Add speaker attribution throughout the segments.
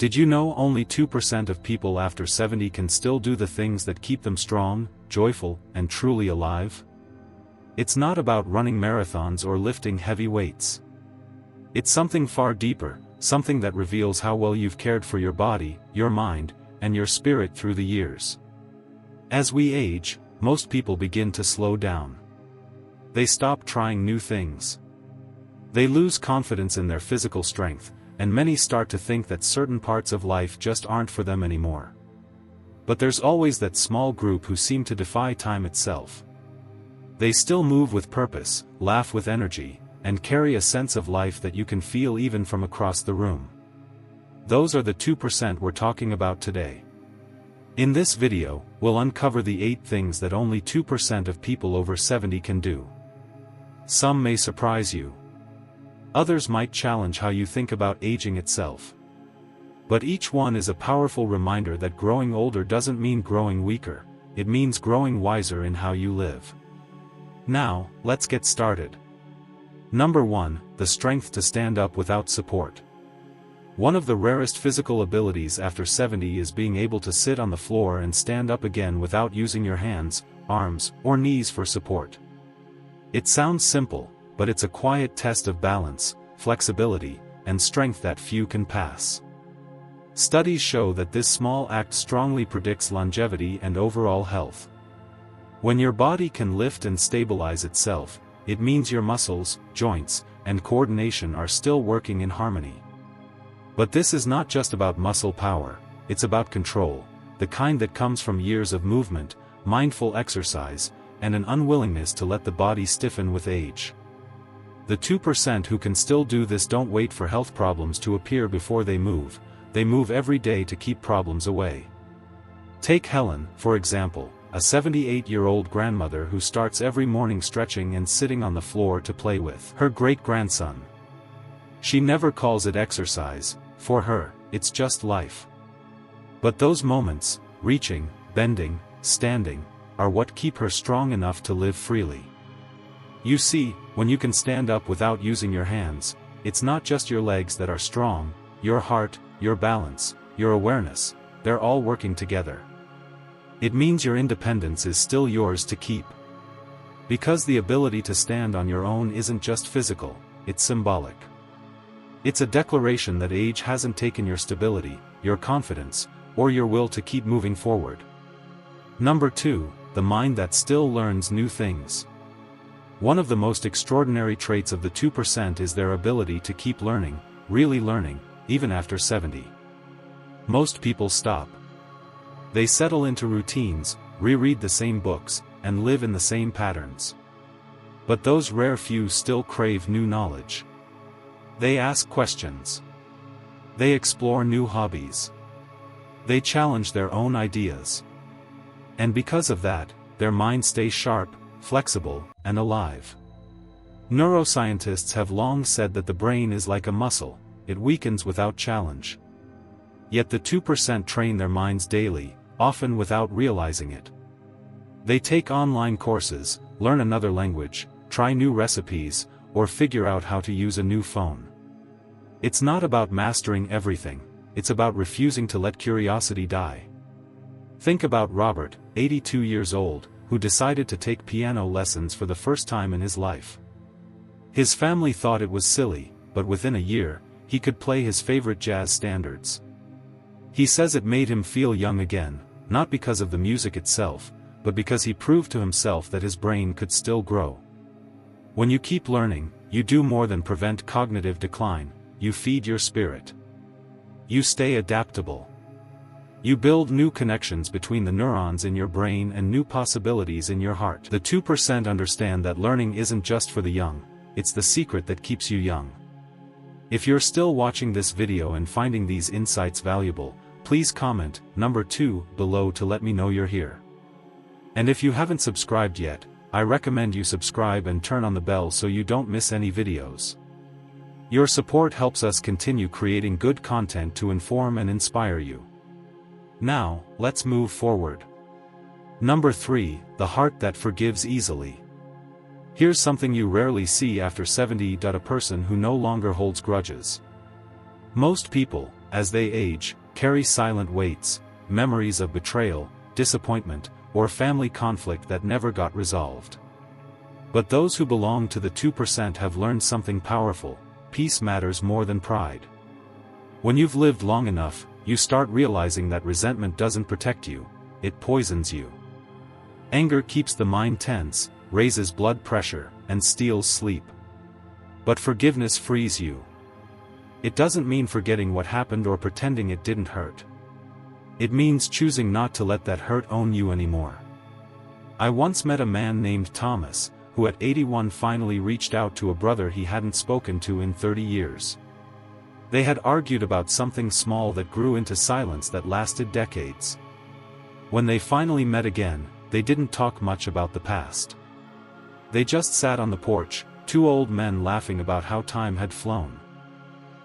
Speaker 1: Did you know only 2% of people after 70 can still do the things that keep them strong, joyful, and truly alive? It's not about running marathons or lifting heavy weights. It's something far deeper, something that reveals how well you've cared for your body, your mind, and your spirit through the years. As we age, most people begin to slow down. They stop trying new things. They lose confidence in their physical strength, and many start to think that certain parts of life just aren't for them anymore. But there's always that small group who seem to defy time itself. They still move with purpose, laugh with energy, and carry a sense of life that you can feel even from across the room. Those are the 2% we're talking about today. In this video, we'll uncover the 8 things that only 2% of people over 70 can do. Some may surprise you. Others might challenge how you think about aging itself. But each one is a powerful reminder that growing older doesn't mean growing weaker, it means growing wiser in how you live. Now, let's get started. Number 1, the strength to stand up without support. One of the rarest physical abilities after 70 is being able to sit on the floor and stand up again without using your hands, arms, or knees for support. It sounds simple, but it's a quiet test of balance, flexibility, and strength that few can pass. Studies show that this small act strongly predicts longevity and overall health. When your body can lift and stabilize itself, it means your muscles, joints, and coordination are still working in harmony. But this is not just about muscle power, it's about control, the kind that comes from years of movement, mindful exercise, and an unwillingness to let the body stiffen with age. The 2% who can still do this don't wait for health problems to appear before they move every day to keep problems away. Take Helen, for example, a 78-year-old grandmother who starts every morning stretching and sitting on the floor to play with her great-grandson. She never calls it exercise, for her, it's just life. But those moments, reaching, bending, standing, are what keep her strong enough to live freely. You see, when you can stand up without using your hands, it's not just your legs that are strong, your heart, your balance, your awareness, they're all working together. It means your independence is still yours to keep. Because the ability to stand on your own isn't just physical, it's symbolic. It's a declaration that age hasn't taken your stability, your confidence, or your will to keep moving forward. Number 2, the mind that still learns new things. One of the most extraordinary traits of the 2% is their ability to keep learning, really learning, even after 70. Most people stop. They settle into routines, reread the same books, and live in the same patterns. But those rare few still crave new knowledge. They ask questions. They explore new hobbies. They challenge their own ideas. And because of that, their mind stays sharp, flexible, and alive. Neuroscientists have long said that the brain is like a muscle, it weakens without challenge. Yet the 2% train their minds daily, often without realizing it. They take online courses, learn another language, try new recipes, or figure out how to use a new phone. It's not about mastering everything, it's about refusing to let curiosity die. Think about Robert, 82 years old, who decided to take piano lessons for the first time in his life. His family thought it was silly, but within a year, he could play his favorite jazz standards. He says it made him feel young again, not because of the music itself, but because he proved to himself that his brain could still grow. When you keep learning, you do more than prevent cognitive decline, you feed your spirit. You stay adaptable. You build new connections between the neurons in your brain and new possibilities in your heart. The 2% understand that learning isn't just for the young, it's the secret that keeps you young. If you're still watching this video and finding these insights valuable, please comment, number 2, below to let me know you're here. And if you haven't subscribed yet, I recommend you subscribe and turn on the bell so you don't miss any videos. Your support helps us continue creating good content to inform and inspire you. Now, let's move forward. Number 3, the heart that forgives easily. Here's something you rarely see after 70. A person who no longer holds grudges. Most people, as they age, carry silent weights, memories of betrayal, disappointment, or family conflict that never got resolved. But those who belong to the 2% have learned something powerful: peace matters more than pride. When you've lived long enough, you start realizing that resentment doesn't protect you, it poisons you. Anger keeps the mind tense, raises blood pressure, and steals sleep. But forgiveness frees you. It doesn't mean forgetting what happened or pretending it didn't hurt. It means choosing not to let that hurt own you anymore. I once met a man named Thomas, who at 81 finally reached out to a brother he hadn't spoken to in 30 years. They had argued about something small that grew into silence that lasted decades. When they finally met again, they didn't talk much about the past. They just sat on the porch, two old men laughing about how time had flown.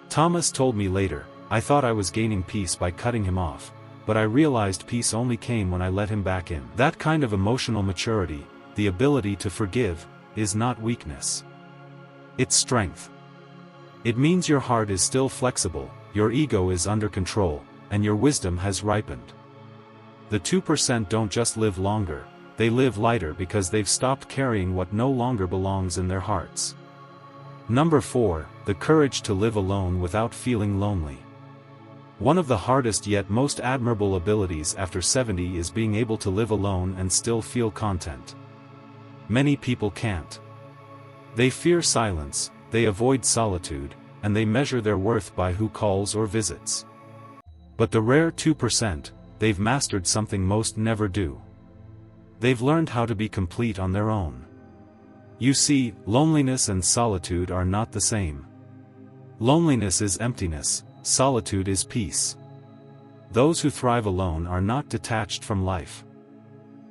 Speaker 1: Thomas told me later, "I thought I was gaining peace by cutting him off, but I realized peace only came when I let him back in." That kind of emotional maturity, the ability to forgive, is not weakness. It's strength. It means your heart is still flexible, your ego is under control, and your wisdom has ripened. The 2% don't just live longer, they live lighter because they've stopped carrying what no longer belongs in their hearts. Number 4, the courage to live alone without feeling lonely. One of the hardest yet most admirable abilities after 70 is being able to live alone and still feel content. Many people can't. They fear silence, they avoid solitude, and they measure their worth by who calls or visits. But the rare 2%, they've mastered something most never do. They've learned how to be complete on their own. You see, loneliness and solitude are not the same. Loneliness is emptiness, solitude is peace. Those who thrive alone are not detached from life.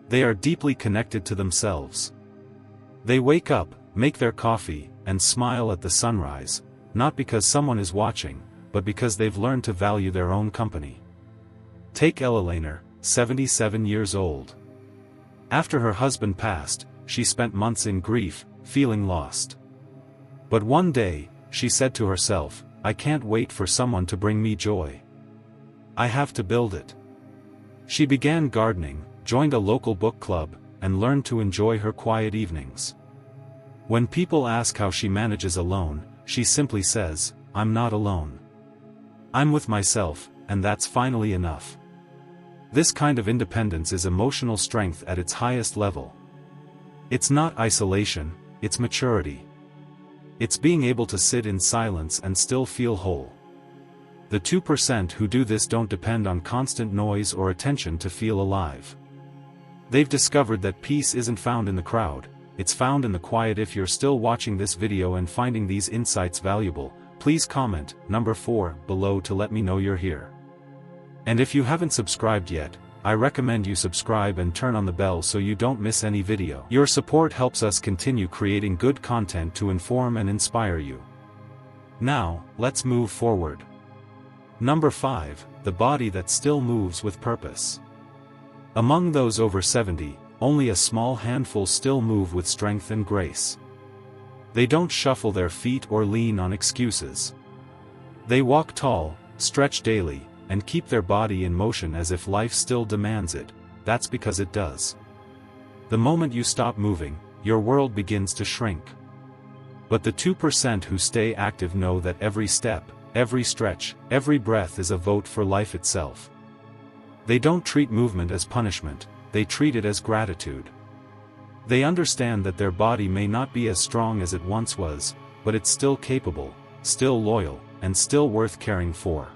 Speaker 1: They are deeply connected to themselves. They wake up, make their coffee, and smile at the sunrise, not because someone is watching, but because they've learned to value their own company. Take Ella Laner, 77 years old. After her husband passed, she spent months in grief, feeling lost. But one day, she said to herself, "I can't wait for someone to bring me joy. I have to build it." She began gardening, joined a local book club, and learned to enjoy her quiet evenings. When people ask how she manages alone, she simply says, "I'm not alone. I'm with myself, and that's finally enough." This kind of independence is emotional strength at its highest level. It's not isolation, it's maturity. It's being able to sit in silence and still feel whole. The 2% who do this don't depend on constant noise or attention to feel alive. They've discovered that peace isn't found in the crowd, it's found in the quiet. If you're still watching this video and finding these insights valuable, please comment number 4 below to let me know you're here. And if you haven't subscribed yet, I recommend you subscribe and turn on the bell so you don't miss any video. Your support helps us continue creating good content to inform and inspire you. Now, let's move forward. Number 5, the body that still moves with purpose. Among those over 70, only a small handful still move with strength and grace. They don't shuffle their feet or lean on excuses. They walk tall, stretch daily, and keep their body in motion as if life still demands it. That's because it does. The moment you stop moving, your world begins to shrink. But the 2% who stay active know that every step, every stretch, every breath is a vote for life itself. They don't treat movement as punishment, they treat it as gratitude. They understand that their body may not be as strong as it once was, but it's still capable, still loyal, and still worth caring for.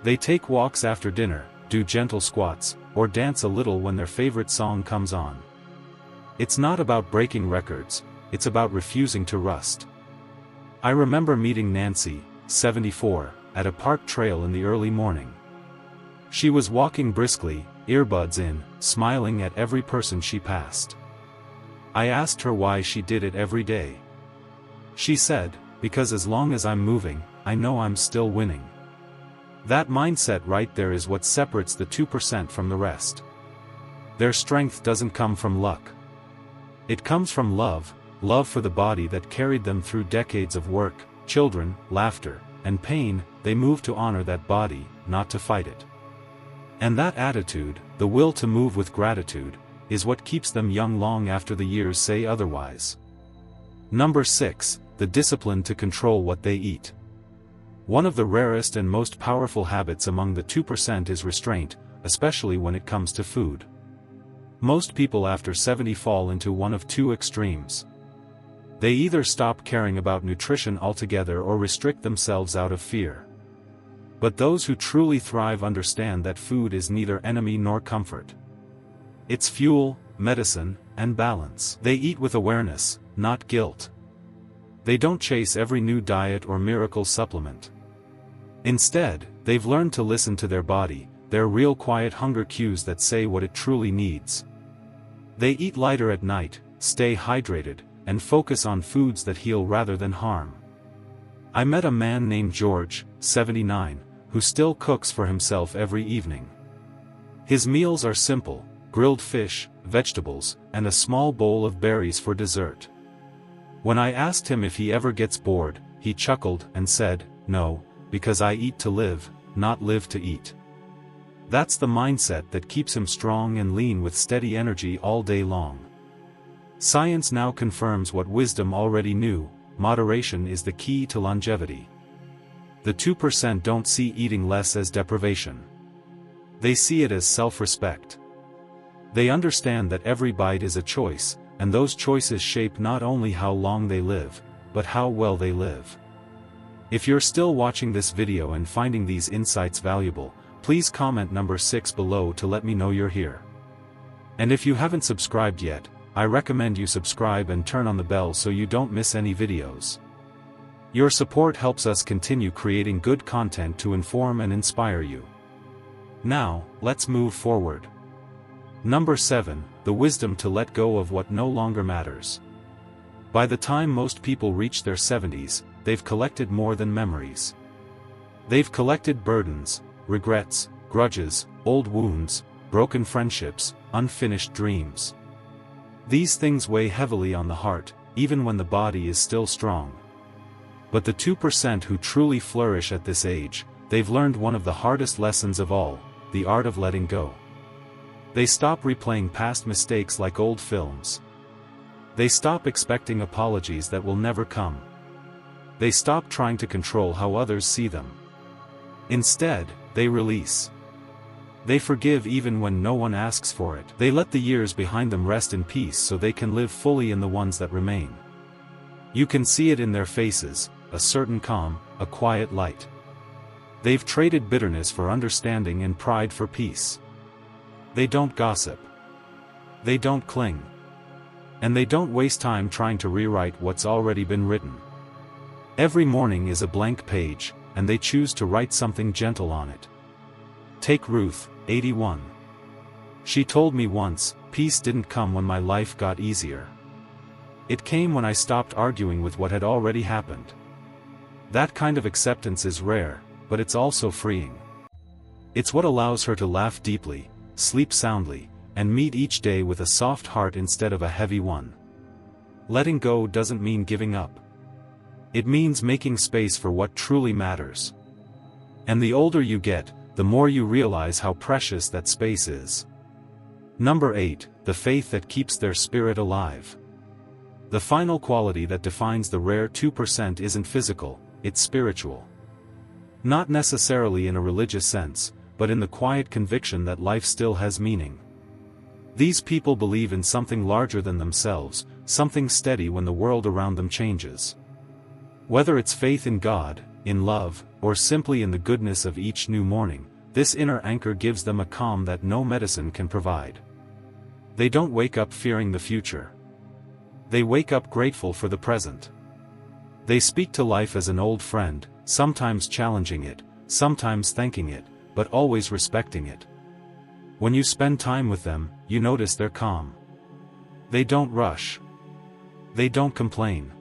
Speaker 1: They take walks after dinner, do gentle squats, or dance a little when their favorite song comes on. It's not about breaking records, it's about refusing to rust. I remember meeting Nancy, 74, at a park trail in the early morning. She was walking briskly, earbuds in, smiling at every person she passed. I asked her why she did it every day. She said, "Because as long as I'm moving, I know I'm still winning." That mindset right there is what separates the 2% from the rest. Their strength doesn't come from luck. It comes from love, love for the body that carried them through decades of work, children, laughter, and pain, they move to honor that body, not to fight it. And that attitude, the will to move with gratitude, is what keeps them young long after the years say otherwise. Number 6, the discipline to control what they eat. One of the rarest and most powerful habits among the 2% is restraint, especially when it comes to food. Most people after 70 fall into one of two extremes. They either stop caring about nutrition altogether or restrict themselves out of fear. But those who truly thrive understand that food is neither enemy nor comfort. It's fuel, medicine, and balance. They eat with awareness, not guilt. They don't chase every new diet or miracle supplement. Instead, they've learned to listen to their body, their real quiet hunger cues that say what it truly needs. They eat lighter at night, stay hydrated, and focus on foods that heal rather than harm. I met a man named George, 79, who still cooks for himself every evening. His meals are simple: grilled fish, vegetables, and a small bowl of berries for dessert. When I asked him if he ever gets bored, he chuckled and said, "No, because I eat to live, not live to eat." That's the mindset that keeps him strong and lean with steady energy all day long. Science now confirms what wisdom already knew: moderation is the key to longevity. The 2% don't see eating less as deprivation. They see it as self-respect. They understand that every bite is a choice, and those choices shape not only how long they live, but how well they live. If you're still watching this video and finding these insights valuable, please comment number 6 below to let me know you're here. And if you haven't subscribed yet, I recommend you subscribe and turn on the bell so you don't miss any videos. Your support helps us continue creating good content to inform and inspire you. Now, let's move forward. Number 7, the wisdom to let go of what no longer matters. By the time most people reach their 70s, they've collected more than memories. They've collected burdens, regrets, grudges, old wounds, broken friendships, unfinished dreams. These things weigh heavily on the heart, even when the body is still strong. But the 2% who truly flourish at this age, they've learned one of the hardest lessons of all: the art of letting go. They stop replaying past mistakes like old films. They stop expecting apologies that will never come. They stop trying to control how others see them. Instead, they release. They forgive even when no one asks for it. They let the years behind them rest in peace so they can live fully in the ones that remain. You can see it in their faces, a certain calm, a quiet light. They've traded bitterness for understanding and pride for peace. They don't gossip. They don't cling. And they don't waste time trying to rewrite what's already been written. Every morning is a blank page, and they choose to write something gentle on it. Take Ruth, 81. She told me once, "Peace didn't come when my life got easier. It came when I stopped arguing with what had already happened." That kind of acceptance is rare, but it's also freeing. It's what allows her to laugh deeply, sleep soundly, and meet each day with a soft heart instead of a heavy one. Letting go doesn't mean giving up. It means making space for what truly matters. And the older you get, the more you realize how precious that space is. Number 8, the faith that keeps their spirit alive. The final quality that defines the rare 2% isn't physical, it's spiritual. Not necessarily in a religious sense, but in the quiet conviction that life still has meaning. These people believe in something larger than themselves, something steady when the world around them changes. Whether it's faith in God, in love, or simply in the goodness of each new morning, this inner anchor gives them a calm that no medicine can provide. They don't wake up fearing the future. They wake up grateful for the present. They speak to life as an old friend, sometimes challenging it, sometimes thanking it, but always respecting it. When you spend time with them, you notice they're calm. They don't rush. They don't complain.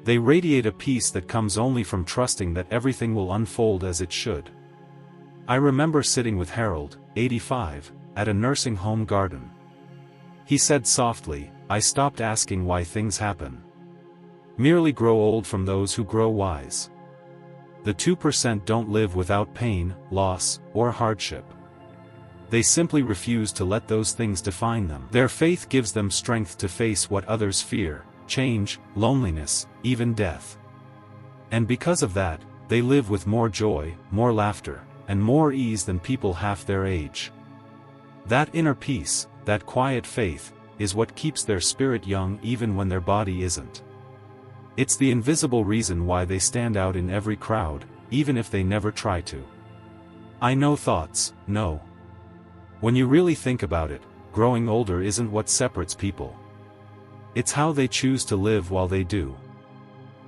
Speaker 1: They radiate a peace that comes only from trusting that everything will unfold as it should. I remember sitting with Harold, 85, at a nursing home garden. He said softly, "I stopped asking why things happen. Merely grow old from those who grow wise." The 2% don't live without pain, loss, or hardship. They simply refuse to let those things define them. Their faith gives them strength to face what others fear: change, loneliness, even death. And because of that, they live with more joy, more laughter, and more ease than people half their age. That inner peace, that quiet faith, is what keeps their spirit young even when their body isn't. It's the invisible reason why they stand out in every crowd, even if they never try to. I know thoughts, no. When you really think about it, growing older isn't what separates people. It's how they choose to live while they do.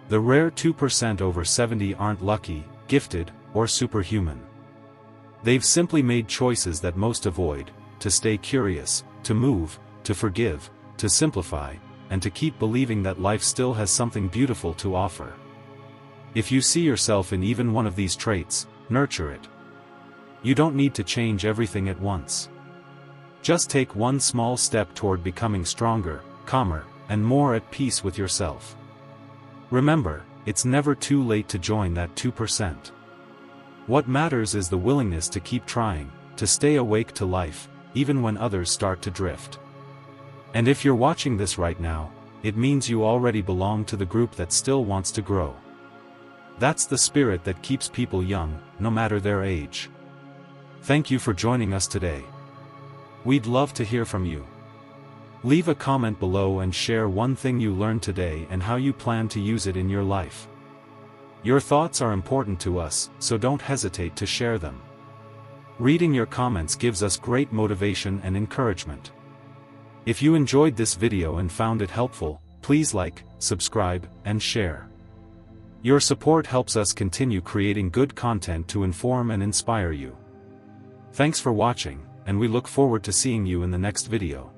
Speaker 1: The rare 2% over 70 aren't lucky, gifted, or superhuman. They've simply made choices that most avoid: to stay curious, to move, to forgive, to simplify, and to keep believing that life still has something beautiful to offer. If you see yourself in even one of these traits, nurture it. You don't need to change everything at once. Just take one small step toward becoming stronger, calmer, and more at peace with yourself. Remember, it's never too late to join that 2%. What matters is the willingness to keep trying, to stay awake to life, even when others start to drift. And if you're watching this right now, it means you already belong to the group that still wants to grow. That's the spirit that keeps people young, no matter their age. Thank you for joining us today. We'd love to hear from you. Leave a comment below and share one thing you learned today and how you plan to use it in your life. Your thoughts are important to us, so don't hesitate to share them. Reading your comments gives us great motivation and encouragement. If you enjoyed this video and found it helpful, please like, subscribe, and share. Your support helps us continue creating good content to inform and inspire you. Thanks for watching, and we look forward to seeing you in the next video.